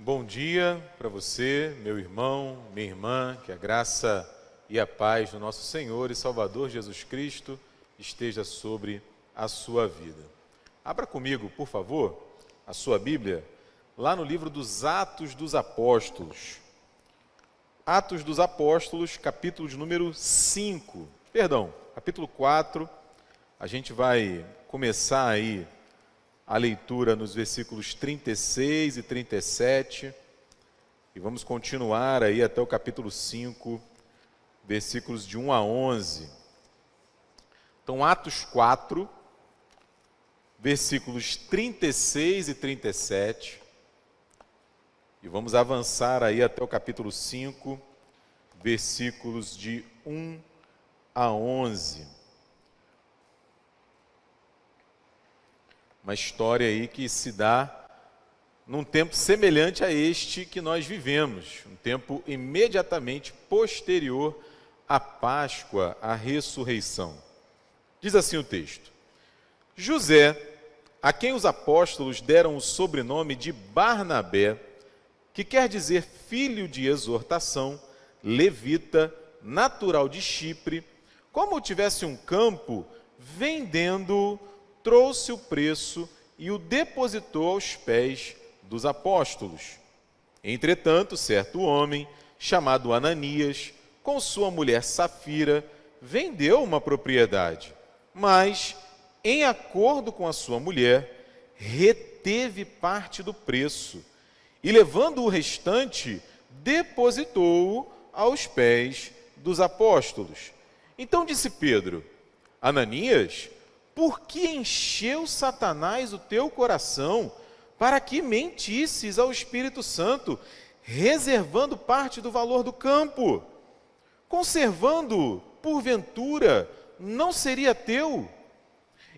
Bom dia para você, meu irmão, minha irmã, que a graça e a paz do nosso Senhor e Salvador Jesus Cristo esteja sobre a sua vida. Abra comigo, por favor, a sua Bíblia, lá no livro dos Atos dos Apóstolos. Atos dos Apóstolos, capítulo de número 5, capítulo 4, a gente vai começar aí a leitura nos versículos 36 e 37, e vamos continuar aí até o capítulo 5, versículos de 1 a 11. Então, Atos 4, versículos 36 e 37, e vamos avançar aí até o capítulo 5, versículos de 1 a 11. Uma história aí que se dá num tempo semelhante a este que nós vivemos, um tempo imediatamente posterior à Páscoa, à ressurreição. Diz assim o texto: José, a quem os apóstolos deram o sobrenome de Barnabé, que quer dizer filho de exortação, levita, natural de Chipre, como tivesse um campo, vendendo, trouxe o preço e o depositou aos pés dos apóstolos. Entretanto, certo homem, chamado Ananias, com sua mulher Safira, vendeu uma propriedade, mas, em acordo com a sua mulher, reteve parte do preço e, levando o restante, depositou-o aos pés dos apóstolos. Então disse Pedro: Ananias, por que encheu Satanás o teu coração para que mentisses ao Espírito Santo, reservando parte do valor do campo? Conservando, porventura, não seria teu?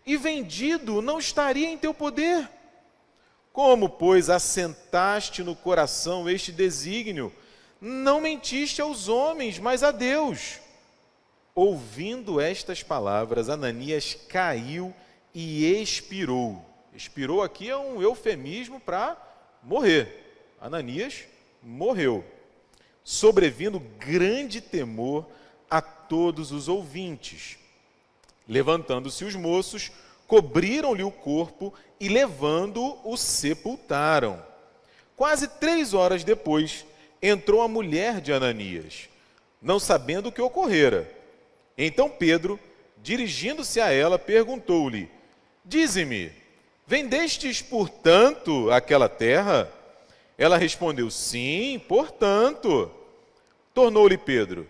E vendido, não estaria em teu poder? Como, pois, assentaste no coração este desígnio? Não mentiste aos homens, mas a Deus. Ouvindo estas palavras, Ananias caiu e expirou. Expirou aqui é um eufemismo para morrer. Ananias morreu. Sobrevindo grande temor a todos os ouvintes. Levantando-se os moços, cobriram-lhe o corpo e, levando-o, o sepultaram. Quase 3 horas depois, entrou a mulher de Ananias, não sabendo o que ocorrera. Então Pedro, dirigindo-se a ela, perguntou-lhe: Dize-me, vendestes, portanto, aquela terra? Ela respondeu: Sim, portanto. Tornou-lhe Pedro: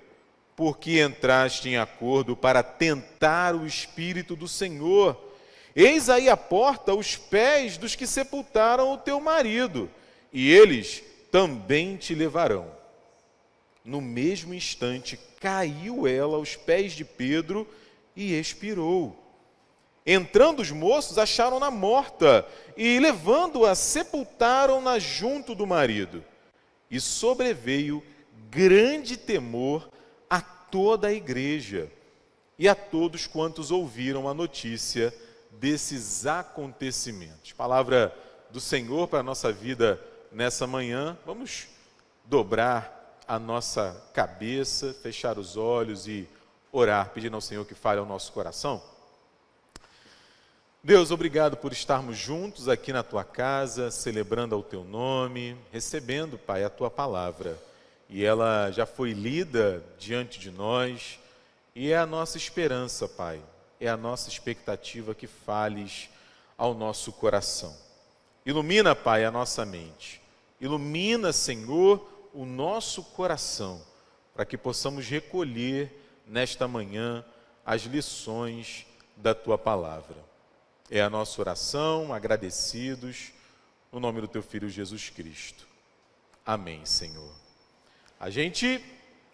Porque entraste em acordo para tentar o Espírito do Senhor? Eis aí à porta os pés dos que sepultaram o teu marido, e eles também te levarão. No mesmo instante, caiu ela aos pés de Pedro e expirou. Entrando os moços, acharam-na morta e, levando-a, sepultaram-na junto do marido. E sobreveio grande temor a toda a igreja e a todos quantos ouviram a notícia desses acontecimentos. Palavra do Senhor para a nossa vida nessa manhã. Vamos dobrar a nossa cabeça, fechar os olhos e orar, pedindo ao Senhor que fale ao nosso coração. Deus, obrigado por estarmos juntos aqui na Tua casa, celebrando ao Teu nome, recebendo, Pai, a Tua palavra. E ela já foi lida diante de nós, e é a nossa esperança, Pai, é a nossa expectativa que fales ao nosso coração. Ilumina, Pai, a nossa mente. Ilumina, Senhor, o nosso coração, para que possamos recolher nesta manhã as lições da Tua palavra. É a nossa oração, agradecidos, no nome do Teu Filho Jesus Cristo. Amém, Senhor. A gente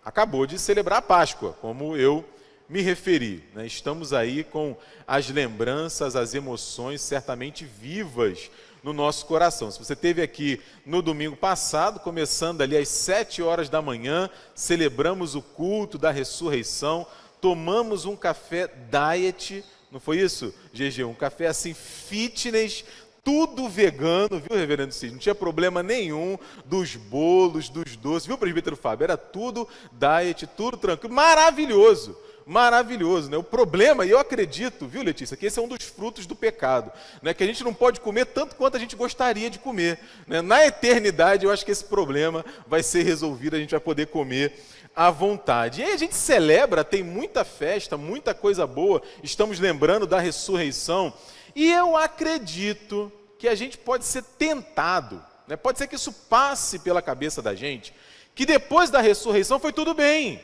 acabou de celebrar a Páscoa, como eu me referi, né? Estamos aí com as lembranças, as emoções certamente vivas no nosso coração. Se você esteve aqui no domingo passado, começando ali às 7 horas da manhã, celebramos o culto da ressurreição, tomamos um café diet, não foi isso, GG? Um café assim fitness, tudo vegano, viu, reverendo Cid? Não tinha problema nenhum dos bolos, dos doces, viu, presbítero Fábio? Era tudo diet, tudo tranquilo, maravilhoso, maravilhoso, né? O problema, e eu acredito, viu, Letícia, que esse é um dos frutos do pecado, né? Que a gente não pode comer tanto quanto a gente gostaria de comer, né? Na eternidade, eu acho que esse problema vai ser resolvido, a gente vai poder comer à vontade. E aí a gente celebra, tem muita festa, muita coisa boa, estamos lembrando da ressurreição, e eu acredito que a gente pode ser tentado, né? Pode ser que isso passe pela cabeça da gente, que depois da ressurreição foi tudo bem.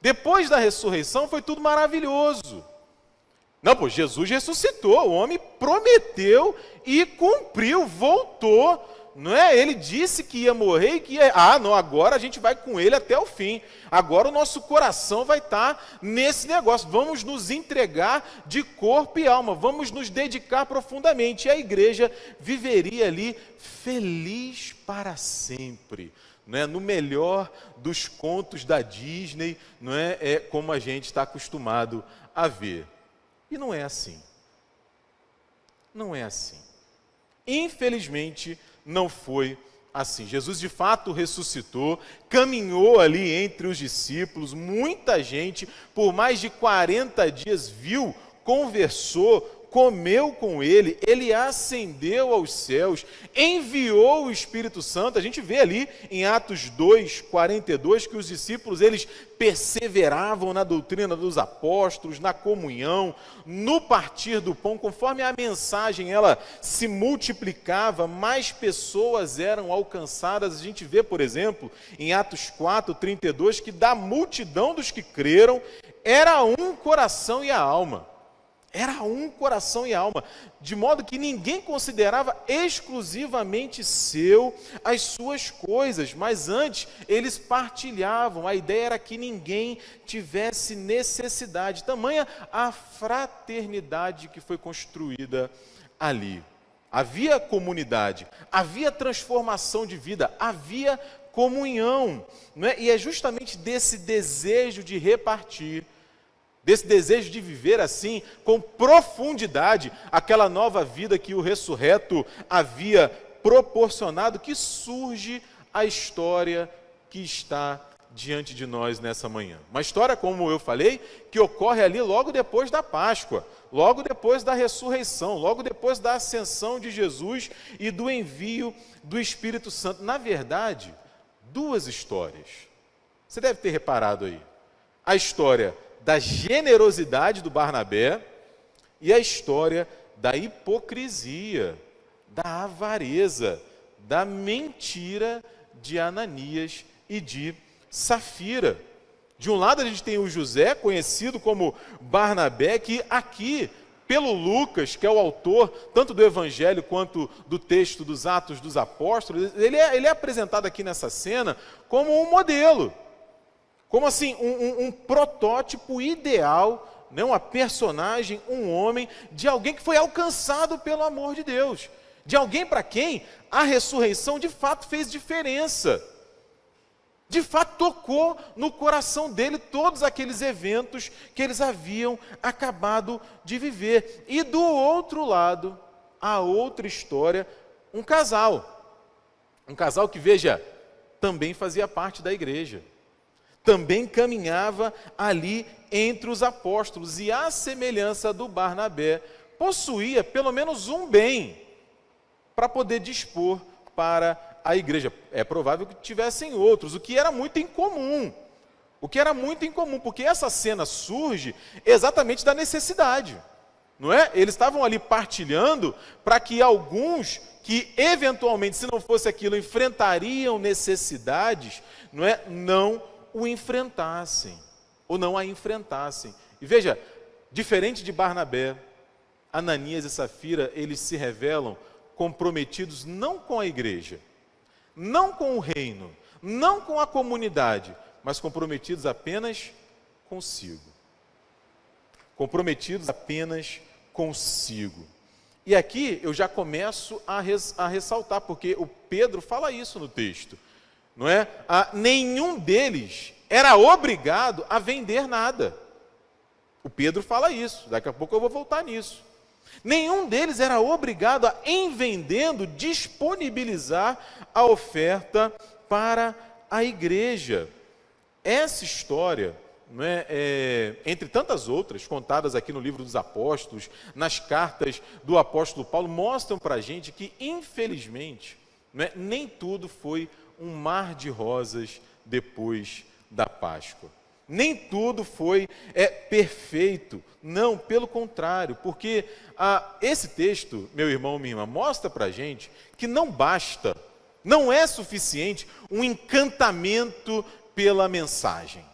Depois da ressurreição foi tudo maravilhoso. Não, pô, Jesus ressuscitou, o homem prometeu e cumpriu, voltou, não é? Ele disse que ia morrer e que ia... não, agora a gente vai com ele até o fim. Agora o nosso coração vai estar nesse negócio. Vamos nos entregar de corpo e alma, vamos nos dedicar profundamente. E a igreja viveria ali feliz para sempre. Não é? No melhor dos contos da Disney, não é? É como a gente está acostumado a ver. E não é assim. Não é assim. Infelizmente, não foi assim. Jesus de fato ressuscitou, caminhou ali entre os discípulos, muita gente, por mais de 40 dias, viu, conversou, comeu com ele, ele ascendeu aos céus, enviou o Espírito Santo. A gente vê ali em Atos 2, 42, que os discípulos, eles perseveravam na doutrina dos apóstolos, na comunhão, no partir do pão. Conforme a mensagem ela se multiplicava, mais pessoas eram alcançadas. A gente vê, por exemplo, em Atos 4, 32, que da multidão dos que creram, era um coração e a alma. Era um coração e alma, de modo que ninguém considerava exclusivamente seu as suas coisas, mas antes eles partilhavam. A ideia era que ninguém tivesse necessidade. Tamanha a fraternidade que foi construída ali. Havia comunidade, havia transformação de vida, havia comunhão, não é? E é justamente desse desejo de repartir, desse desejo de viver assim, com profundidade, aquela nova vida que o ressurreto havia proporcionado, que surge a história que está diante de nós nessa manhã. Uma história, como eu falei, que ocorre ali logo depois da Páscoa, logo depois da ressurreição, logo depois da ascensão de Jesus e do envio do Espírito Santo. Na verdade, duas histórias. Você deve ter reparado aí. A história da generosidade do Barnabé e a história da hipocrisia, da avareza, da mentira de Ananias e de Safira. De um lado a gente tem o José, conhecido como Barnabé, que aqui, pelo Lucas, que é o autor tanto do Evangelho quanto do texto dos Atos dos Apóstolos, ele é apresentado aqui nessa cena como um modelo. Como assim, um protótipo ideal, né? Uma personagem, um homem, de alguém que foi alcançado pelo amor de Deus. De alguém para quem a ressurreição de fato fez diferença. De fato tocou no coração dele todos aqueles eventos que eles haviam acabado de viver. E do outro lado, a outra história, um casal. Um casal que, veja, também fazia parte da igreja. Também caminhava ali entre os apóstolos, e à semelhança do Barnabé, possuía pelo menos um bem para poder dispor para a igreja. É provável que tivessem outros, o que era muito incomum. Porque essa cena surge exatamente da necessidade, não é? Eles estavam ali partilhando para que alguns que eventualmente, se não fosse aquilo, enfrentariam necessidades, não é? Não o enfrentassem, ou não a enfrentassem. E veja, diferente de Barnabé, Ananias e Safira, eles se revelam comprometidos não com a igreja, não com o reino, não com a comunidade, mas comprometidos apenas consigo. Comprometidos apenas consigo. E aqui eu já começo a ressaltar, porque o Pedro fala isso no texto. Não é? Nenhum deles era obrigado a vender nada. O Pedro fala isso, daqui a pouco eu vou voltar nisso. Nenhum deles era obrigado a, em vendendo, disponibilizar a oferta para a igreja. Essa história, não é, entre tantas outras, contadas aqui no livro dos apóstolos, nas cartas do apóstolo Paulo, mostram para a gente que, infelizmente, não é, nem tudo foi um mar de rosas depois da Páscoa. Nem tudo foi perfeito. Não, pelo contrário, porque esse texto, meu irmão, minha irmã, mostra para a gente que não basta, não é suficiente um encantamento pela mensagem.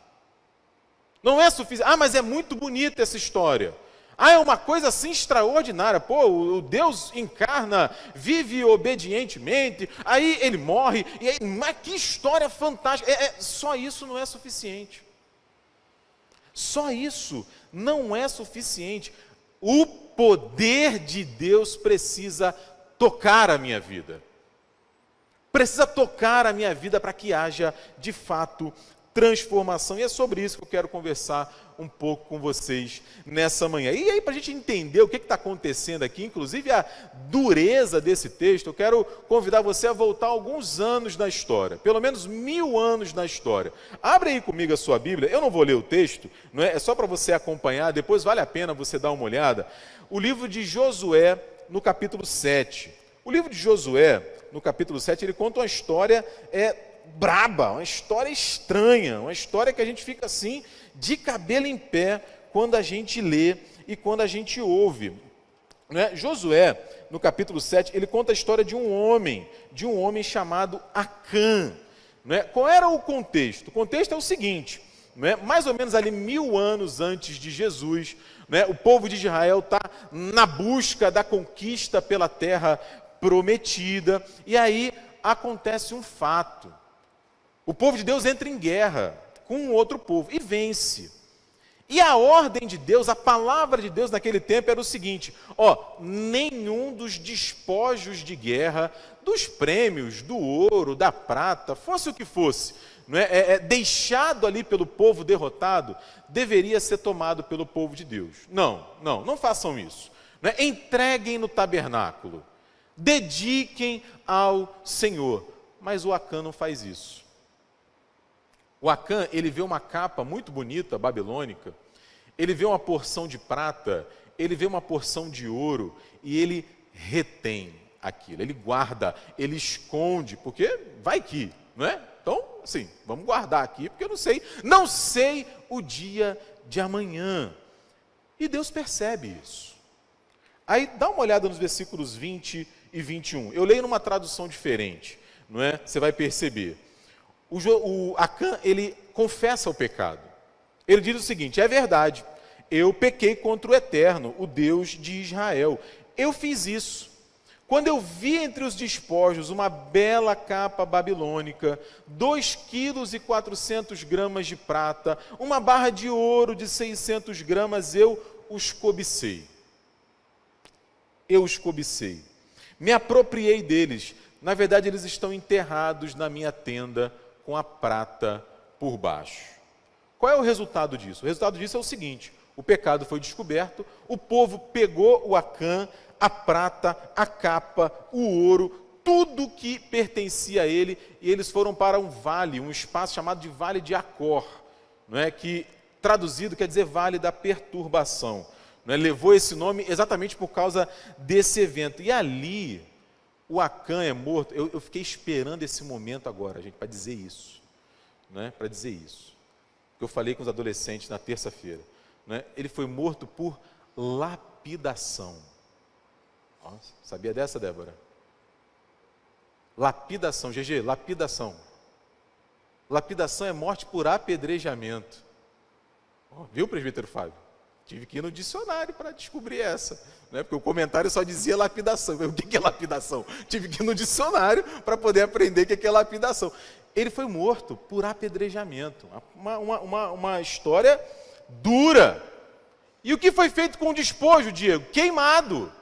Não é suficiente. Mas é muito bonita essa história. É uma coisa assim extraordinária. O Deus encarna, vive obedientemente, aí ele morre, e aí, mas que história fantástica. Só isso não é suficiente. Só isso não é suficiente. O poder de Deus precisa tocar a minha vida. Precisa tocar a minha vida para que haja, de fato, transformação. E é sobre isso que eu quero conversar um pouco com vocês nessa manhã. E aí, para a gente entender o que está acontecendo aqui, inclusive a dureza desse texto, eu quero convidar você a voltar alguns anos na história, pelo menos 1000 anos na história. Abre aí comigo a sua Bíblia, eu não vou ler o texto, não é só para você acompanhar, depois vale a pena você dar uma olhada. O livro de Josué, no capítulo 7. O livro de Josué, no capítulo 7, ele conta uma história braba, uma história estranha, uma história que a gente fica assim, de cabelo em pé, quando a gente lê e quando a gente ouve. Josué, no capítulo 7, ele conta a história de um homem chamado Acã. Qual era o contexto? O contexto é o seguinte, mais ou menos ali 1000 anos antes de Jesus, o povo de Israel está na busca da conquista pela terra prometida, e aí acontece um fato. O povo de Deus entra em guerra com um outro povo e vence. E a ordem de Deus, a palavra de Deus naquele tempo era o seguinte: nenhum dos despojos de guerra, dos prêmios, do ouro, da prata, fosse o que fosse, deixado ali pelo povo derrotado, deveria ser tomado pelo povo de Deus. Não façam isso. Entreguem no tabernáculo, dediquem ao Senhor. Mas o Acã não faz isso. O Acã, ele vê uma capa muito bonita, babilônica, ele vê uma porção de prata, ele vê uma porção de ouro, e ele retém aquilo, ele guarda, ele esconde, porque vai que, Então, assim, vamos guardar aqui, porque eu não sei o dia de amanhã. E Deus percebe isso. Aí, dá uma olhada nos versículos 20 e 21. Eu leio numa tradução diferente, Você vai perceber. O Acã, ele confessa o pecado. Ele diz o seguinte: é verdade, eu pequei contra o Eterno, o Deus de Israel. Eu fiz isso. Quando eu vi entre os despojos uma bela capa babilônica, 2,4 kg de prata, uma barra de ouro de 600 gramas, eu os cobicei. Me apropriei deles. Na verdade, eles estão enterrados na minha tenda, com a prata por baixo. Qual é o resultado disso? O resultado disso é o seguinte: o pecado foi descoberto, o povo pegou o Acã, a prata, a capa, o ouro, tudo que pertencia a ele, e eles foram para um vale, um espaço chamado de Vale de Acor, que traduzido quer dizer Vale da Perturbação. Levou esse nome exatamente por causa desse evento. E ali, o Acã é morto. Eu fiquei esperando esse momento agora, gente, para dizer isso. Para dizer isso. Que eu falei com os adolescentes na terça-feira. Ele foi morto por lapidação. Nossa, sabia dessa, Débora? Lapidação, GG, lapidação. Lapidação é morte por apedrejamento. Viu, presbítero Fábio? Tive que ir no dicionário para descobrir essa, porque o comentário só dizia lapidação. O que é lapidação? Tive que ir no dicionário para poder aprender o que é lapidação. Ele foi morto por apedrejamento. Uma história dura. E o que foi feito com o despojo, Diego? Queimado.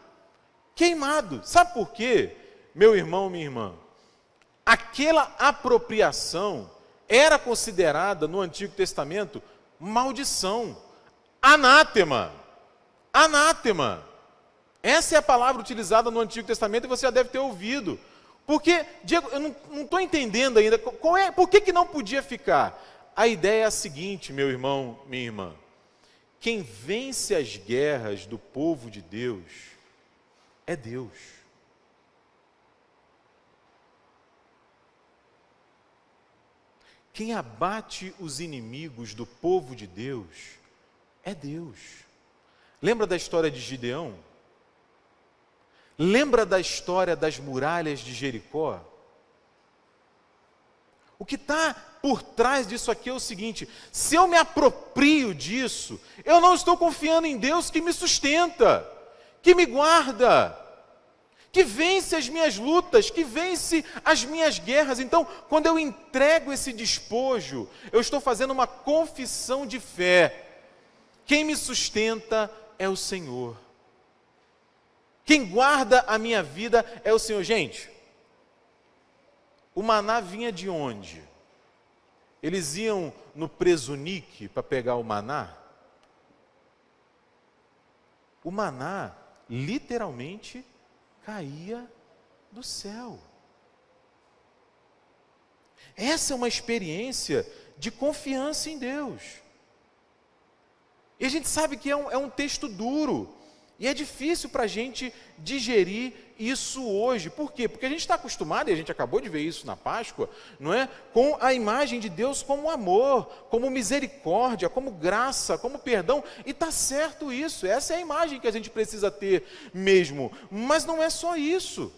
Sabe por quê, meu irmão, minha irmã? Aquela apropriação era considerada no Antigo Testamento maldição. Anátema. Essa é a palavra utilizada no Antigo Testamento e você já deve ter ouvido. Porque, Diego, eu não estou entendendo ainda, por que não podia ficar? A ideia é a seguinte, meu irmão, minha irmã. Quem vence as guerras do povo de Deus é Deus. Quem abate os inimigos do povo de Deus é Deus. Lembra da história de Gideão? Lembra da história das muralhas de Jericó? O que está por trás disso aqui é o seguinte: se eu me aproprio disso, eu não estou confiando em Deus que me sustenta, que me guarda, que vence as minhas lutas, que vence as minhas guerras. Então, quando eu entrego esse despojo, eu estou fazendo uma confissão de fé. Quem me sustenta é o Senhor. Quem guarda a minha vida é o Senhor. Gente, o maná vinha de onde? Eles iam no Presunique para pegar o maná? O maná, literalmente, caía do céu. Essa é uma experiência de confiança em Deus. E a gente sabe que é um texto duro. E é difícil para a gente digerir isso hoje. Por quê? Porque a gente está acostumado, e a gente acabou de ver isso na Páscoa, não é? Com a imagem de Deus como amor, como misericórdia, como graça, como perdão. E está certo isso, essa é a imagem que a gente precisa ter mesmo. Mas não é só isso.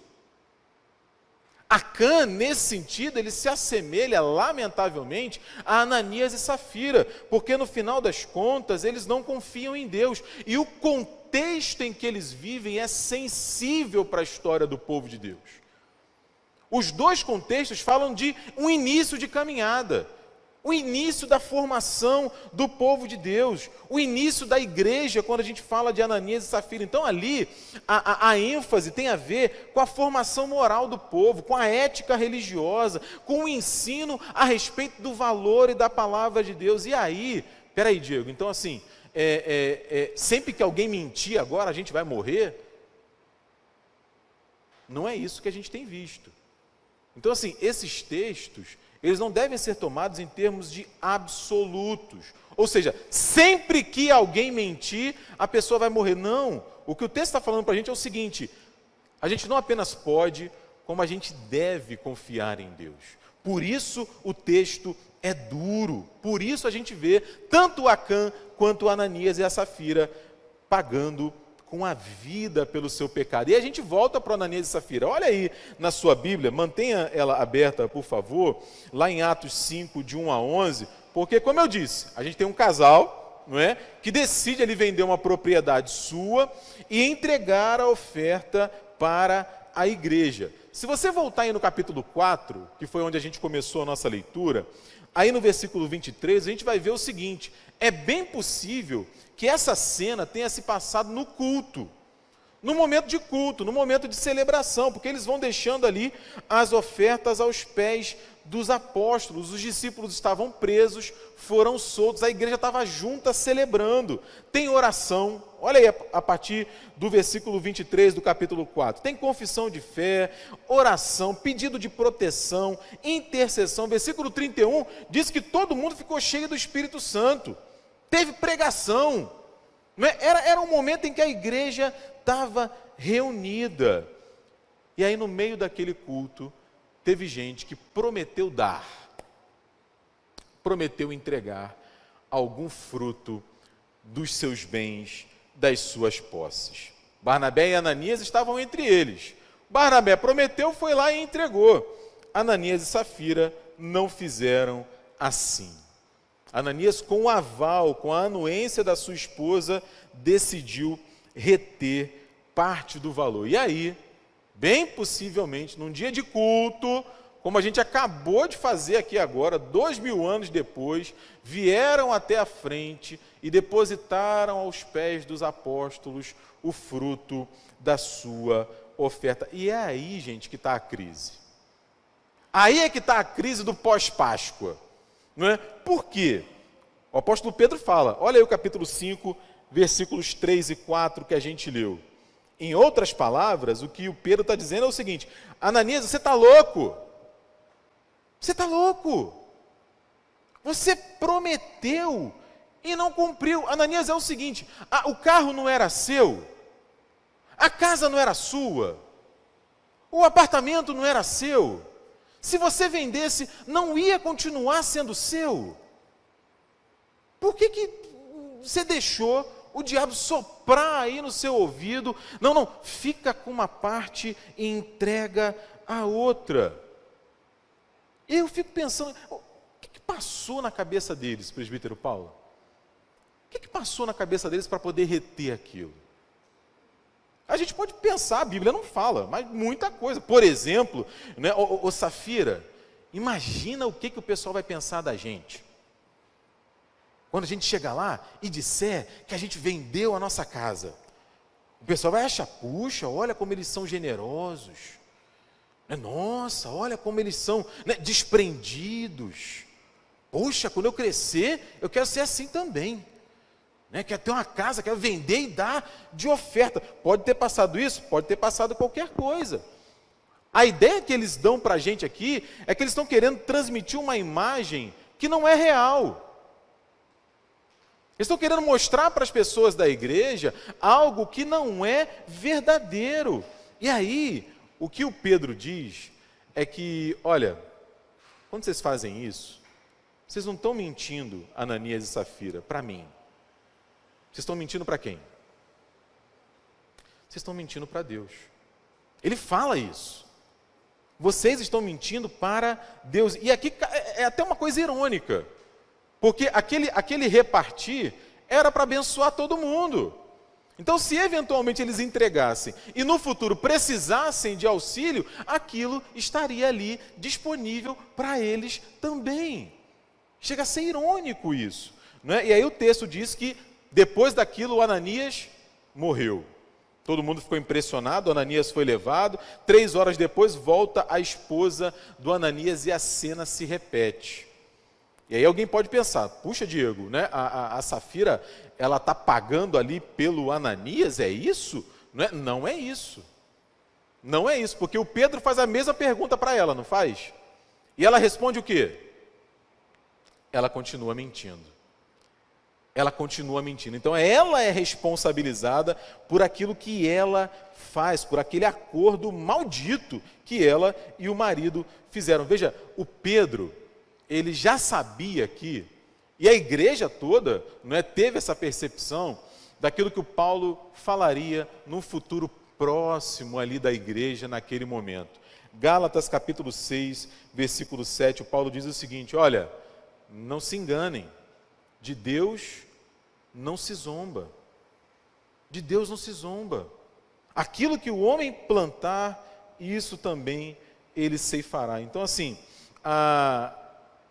Acã, nesse sentido, ele se assemelha, lamentavelmente, a Ananias e Safira, porque no final das contas, eles não confiam em Deus. E o contexto em que eles vivem é sensível para a história do povo de Deus. Os dois contextos falam de um início de caminhada, o início da formação do povo de Deus, o início da igreja, quando a gente fala de Ananias e Safira. Então ali, a ênfase tem a ver com a formação moral do povo, com a ética religiosa, com o ensino a respeito do valor e da palavra de Deus. E aí, peraí, Diego, então assim, sempre que alguém mentir agora a gente vai morrer? Não é isso que a gente tem visto. Então assim, esses textos, eles não devem ser tomados em termos de absolutos. Ou seja, sempre que alguém mentir, a pessoa vai morrer. Não, o que o texto está falando para a gente é o seguinte: a gente não apenas pode, como a gente deve confiar em Deus. Por isso o texto é duro, por isso a gente vê tanto o Acã quanto o Ananias e a Safira pagando com a vida pelo seu pecado. E a gente volta para o Ananias e Safira. Olha aí na sua Bíblia, mantenha ela aberta, por favor, lá em Atos 5, de 1 a 11, porque, como eu disse, a gente tem um casal, não é, que decide ali vender uma propriedade sua e entregar a oferta para a igreja. Se você voltar aí no capítulo 4, que foi onde a gente começou a nossa leitura, aí no versículo 23, a gente vai ver o seguinte: é bem possível que essa cena tenha se passado no culto, no momento de culto, no momento de celebração, porque eles vão deixando ali as ofertas aos pés dos apóstolos. Os discípulos estavam presos, foram soltos, a igreja estava junta celebrando. Tem oração, olha aí a partir do versículo 23 do capítulo 4. Tem confissão de fé, oração, pedido de proteção, intercessão. Versículo 31 diz que todo mundo ficou cheio do Espírito Santo. Teve pregação, era um momento em que a igreja estava reunida. E aí no meio daquele culto, teve gente que prometeu dar, prometeu entregar algum fruto dos seus bens, das suas posses. Barnabé e Ananias estavam entre eles. Barnabé prometeu, foi lá e entregou. Ananias e Safira não fizeram assim. Ananias, com o aval, com a anuência da sua esposa, decidiu reter parte do valor. E aí, bem possivelmente, num dia de culto, como a gente acabou de fazer aqui agora, 2000 anos depois, vieram até a frente e depositaram aos pés dos apóstolos o fruto da sua oferta. E é aí, gente, que está a crise. Aí é que está a crise do pós-Páscoa. Não é? Por quê? O apóstolo Pedro fala, olha aí o capítulo 5, versículos 3 e 4 que a gente leu. Em outras palavras, o que o Pedro está dizendo é o seguinte: Ananias, você está louco. Você está louco. Você prometeu e não cumpriu. Ananias, é o seguinte: o carro não era seu, a casa não era sua, o apartamento não era seu. Se você vendesse, não ia continuar sendo seu. Por que você deixou o diabo soprar aí no seu ouvido? Não, fica com uma parte e entrega a outra. Eu fico pensando, o que passou na cabeça deles, presbítero Paulo? O que passou na cabeça deles para poder reter aquilo? A gente pode pensar, a Bíblia não fala, mas muita coisa. Por exemplo, né, ô Safira, imagina o que o pessoal vai pensar da gente quando a gente chegar lá e disser que a gente vendeu a nossa casa. O pessoal vai achar, puxa, olha como eles são generosos. Nossa, olha como eles são, né, desprendidos. Poxa, quando eu crescer, eu quero ser assim também. Quero ter uma casa, quero vender e dar de oferta. Pode ter passado isso? Pode ter passado qualquer coisa. A ideia que eles dão para a gente aqui é que eles estão querendo transmitir uma imagem que não é real. Eles estão querendo mostrar para as pessoas da igreja algo que não é verdadeiro. E aí, o que o Pedro diz é que, olha, quando vocês fazem isso, vocês não estão mentindo, Ananias e Safira, para mim. Vocês estão mentindo para quem? Vocês estão mentindo para Deus. Ele fala isso. Vocês estão mentindo para Deus. E aqui é até uma coisa irônica. Porque aquele repartir era para abençoar todo mundo. Então, se eventualmente eles entregassem e no futuro precisassem de auxílio, aquilo estaria ali disponível para eles também. Chega a ser irônico isso, né? E aí o texto diz que depois daquilo o Ananias morreu. Todo mundo ficou impressionado, o Ananias foi levado. 3 horas depois volta a esposa do Ananias e a cena se repete. E aí alguém pode pensar, puxa Diego, né? a Safira, ela está pagando ali pelo Ananias, é isso? Não é isso. Não é isso, porque o Pedro faz a mesma pergunta para ela, não faz? E ela responde o quê? Ela continua mentindo. Ela continua mentindo. Então ela é responsabilizada por aquilo que ela faz, por aquele acordo maldito que ela e o marido fizeram. Veja, o Pedro, ele já sabia que, e a igreja toda teve essa percepção daquilo que o Paulo falaria no futuro próximo ali da igreja naquele momento. Gálatas capítulo 6, versículo 7, o Paulo diz o seguinte: olha, não se enganem, de Deus não se zomba. De Deus não se zomba. Aquilo que o homem plantar, isso também ele ceifará. Então assim,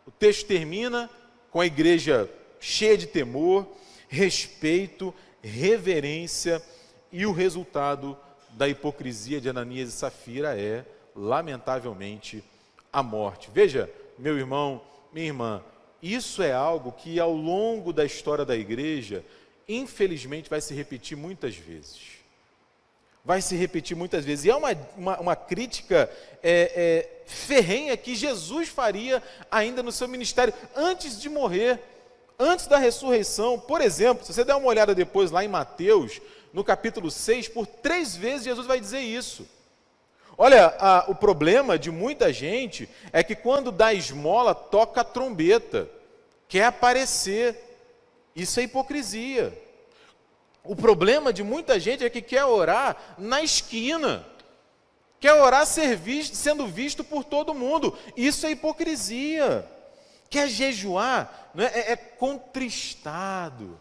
o texto termina com a igreja cheia de temor, respeito, reverência, e o resultado da hipocrisia de Ananias e Safira é, lamentavelmente, a morte. Veja, meu irmão, minha irmã, isso é algo que ao longo da história da igreja, infelizmente, vai se repetir muitas vezes. Vai se repetir muitas vezes. E é uma crítica ferrenha que Jesus faria ainda no seu ministério, antes de morrer, antes da ressurreição. Por exemplo, se você der uma olhada depois lá em Mateus, no capítulo 6, por 3 vezes Jesus vai dizer isso. Olha, o problema de muita gente é que quando dá esmola, toca a trombeta, quer aparecer. Isso é hipocrisia. O problema de muita gente é que quer orar na esquina, quer orar sendo visto por todo mundo. Isso é hipocrisia. Quer jejuar, é contristado,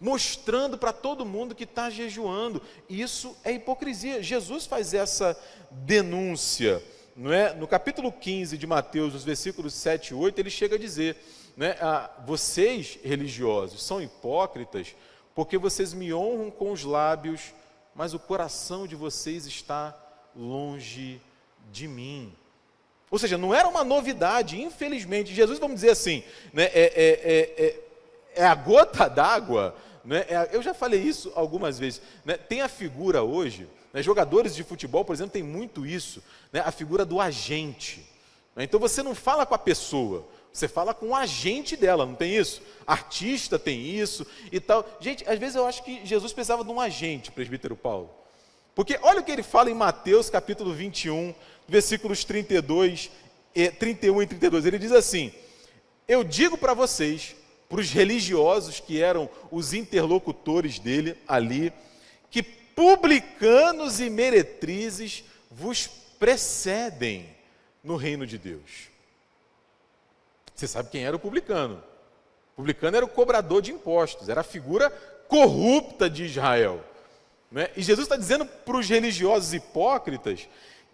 mostrando para todo mundo que está jejuando. Isso é hipocrisia. Jesus faz essa denúncia. No capítulo 15 de Mateus, nos versículos 7 e 8, ele chega a dizer, vocês religiosos são hipócritas, porque vocês me honram com os lábios, mas o coração de vocês está longe de mim. Ou seja, não era uma novidade, infelizmente. Jesus, vamos dizer assim, é a gota d'água né? Eu já falei isso algumas vezes, né? Tem a figura hoje, né? Jogadores de futebol, por exemplo, tem muito isso, né? A figura do agente, né? Então você não fala com a pessoa, você fala com o agente dela, não tem isso? Artista tem isso e tal. Gente, às vezes eu acho que Jesus precisava de um agente, presbítero Paulo. Porque olha o que ele fala em Mateus capítulo 21, versículos 31 e 32. Ele diz assim: eu digo para vocês, para os religiosos que eram os interlocutores dele ali, que publicanos e meretrizes vos precedem no reino de Deus. Você sabe quem era o publicano? O publicano era o cobrador de impostos, era a figura corrupta de Israel, né? E Jesus está dizendo para os religiosos hipócritas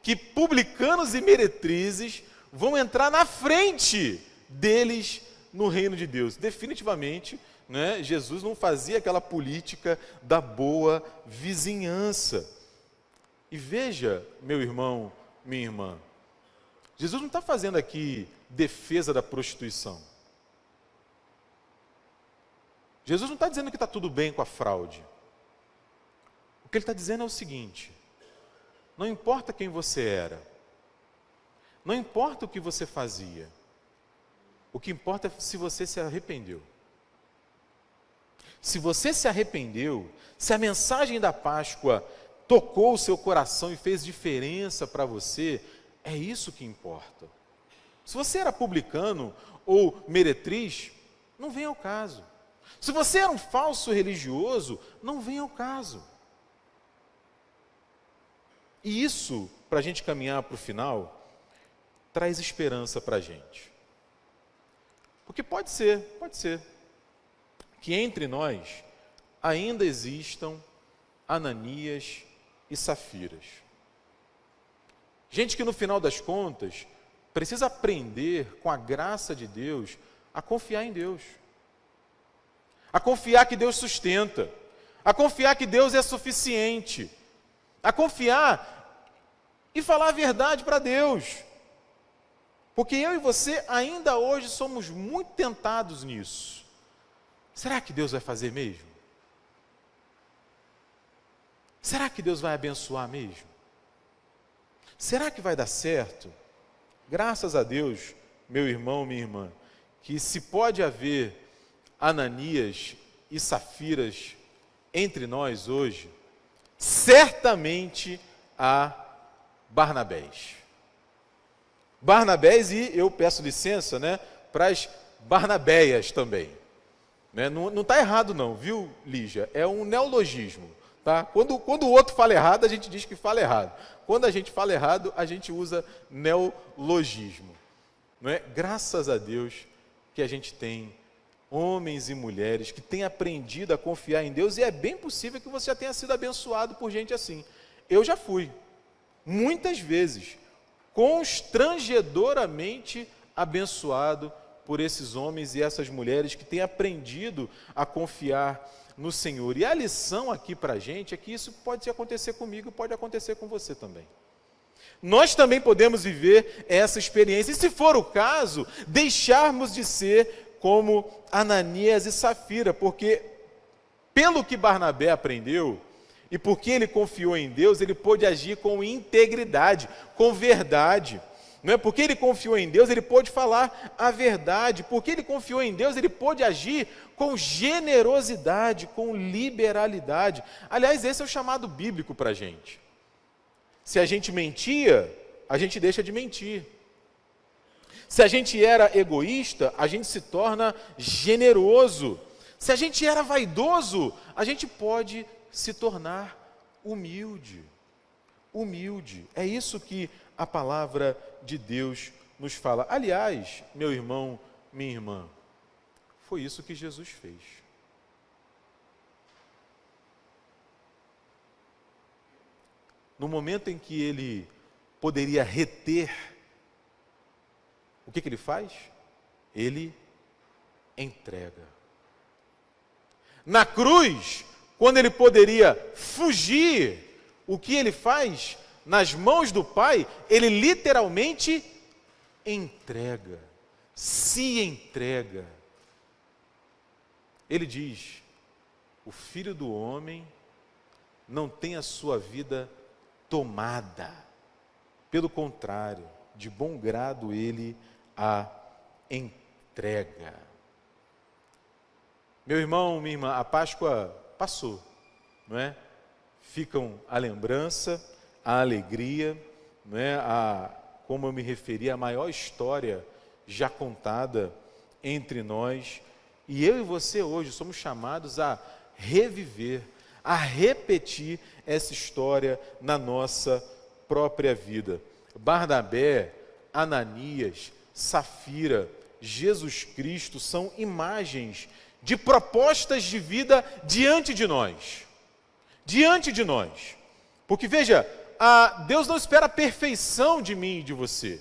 que publicanos e meretrizes vão entrar na frente deles no reino de Deus. Definitivamente, né, Jesus não fazia aquela política da boa vizinhança. E veja, meu irmão, minha irmã, Jesus não está fazendo aqui defesa da prostituição. Jesus não está dizendo que está tudo bem com a fraude. O que ele está dizendo é o seguinte: não importa quem você era, não importa o que você fazia, o que importa é se você se arrependeu. Se você se arrependeu, se a mensagem da Páscoa tocou o seu coração e fez diferença para você, é isso que importa. Se você era publicano ou meretriz, não vem ao caso. Se você era um falso religioso, não vem ao caso. E isso, para a gente caminhar para o final, traz esperança para a gente. Porque pode ser que entre nós ainda existam Ananias e Safiras. Gente que no final das contas precisa aprender com a graça de Deus a confiar em Deus. A confiar que Deus sustenta. A confiar que Deus é suficiente. A confiar e falar a verdade para Deus. Porque eu e você ainda hoje somos muito tentados nisso. Será que Deus vai fazer mesmo? Será que Deus vai abençoar mesmo? Será que vai dar certo? Graças a Deus, meu irmão, minha irmã, que se pode haver Ananias e Safiras entre nós hoje, certamente há Barnabés. Barnabés, e eu peço licença, né, para as Barnabéias também. Né? Não está errado não, viu, Lígia? É um neologismo. Tá? Quando o outro fala errado, a gente diz que fala errado. Quando a gente fala errado, a gente usa neologismo. Não é? Graças a Deus que a gente tem homens e mulheres que têm aprendido a confiar em Deus, e é bem possível que você já tenha sido abençoado por gente assim. Eu já fui, muitas vezes, constrangedoramente abençoado por esses homens e essas mulheres que têm aprendido a confiar no Senhor. E a lição aqui para a gente é que isso pode acontecer comigo, pode acontecer com você também. Nós também podemos viver essa experiência, e se for o caso, deixarmos de ser como Ananias e Safira, porque pelo que Barnabé aprendeu, e porque ele confiou em Deus, ele pôde agir com integridade, com verdade. Não é? Porque ele confiou em Deus, ele pôde falar a verdade. Porque ele confiou em Deus, ele pôde agir com generosidade, com liberalidade. Aliás, esse é o chamado bíblico para a gente. Se a gente mentia, a gente deixa de mentir. Se a gente era egoísta, a gente se torna generoso. Se a gente era vaidoso, a gente pode se tornar humilde. Humilde. É isso que a palavra de Deus nos fala. Aliás, meu irmão, minha irmã, foi isso que Jesus fez. No momento em que ele poderia reter, o que ele faz? Ele entrega. Na cruz, quando ele poderia fugir, o que ele faz? Nas mãos do Pai, ele literalmente entrega, se entrega. Ele diz: o Filho do Homem não tem a sua vida tomada. Pelo contrário, de bom grado ele a entrega. Meu irmão, minha irmã, a Páscoa passou, não é? Ficam a lembrança, a alegria, não é? Como eu me referi, a maior história já contada entre nós. E eu e você hoje somos chamados a reviver, a repetir essa história na nossa própria vida. Barnabé, Ananias, Safira, Jesus Cristo são imagens de propostas de vida diante de nós. Diante de nós. Porque veja, Deus não espera a perfeição de mim e de você.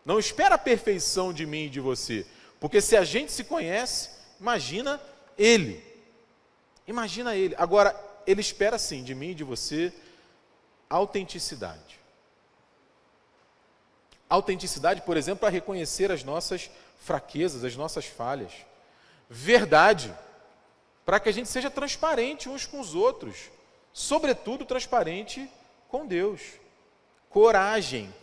Não espera a perfeição de mim e de você. Porque se a gente se conhece, imagina Ele. Imagina Ele. Agora, Ele espera sim de mim e de você autenticidade. Autenticidade, por exemplo, para reconhecer as nossas fraquezas, as nossas falhas. Verdade, para que a gente seja transparente uns com os outros. Sobretudo transparente com Deus. Coragem,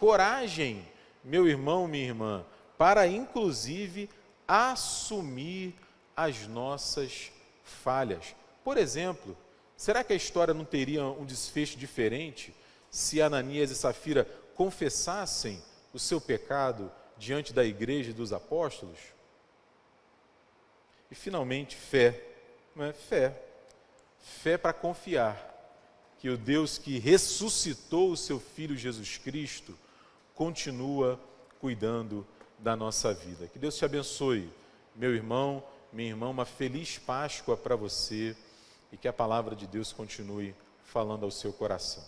meu irmão, minha irmã, para inclusive assumir as nossas falhas. Por exemplo, será que a história não teria um desfecho diferente se Ananias e Safira confessassem o seu pecado diante da igreja e dos apóstolos? E finalmente, fé, não é? Fé para confiar que o Deus que ressuscitou o seu Filho Jesus Cristo continua cuidando da nossa vida. Que Deus te abençoe, meu irmão, minha irmã, uma feliz Páscoa para você e que a palavra de Deus continue falando ao seu coração.